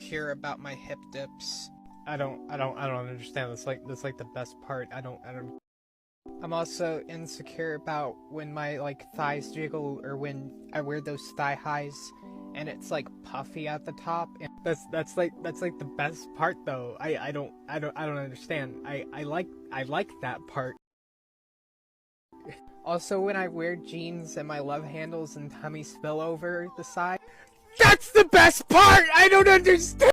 insecure about my hip dips. I don't understand. That's like the best part. I don't. I'm also insecure about when my thighs jiggle or when I wear those thigh highs and it's like puffy at the top. And That's like the best part though. I don't understand. I like that part. also when I wear jeans and my love handles and tummy spill over the side. That's the best part. I don't understand.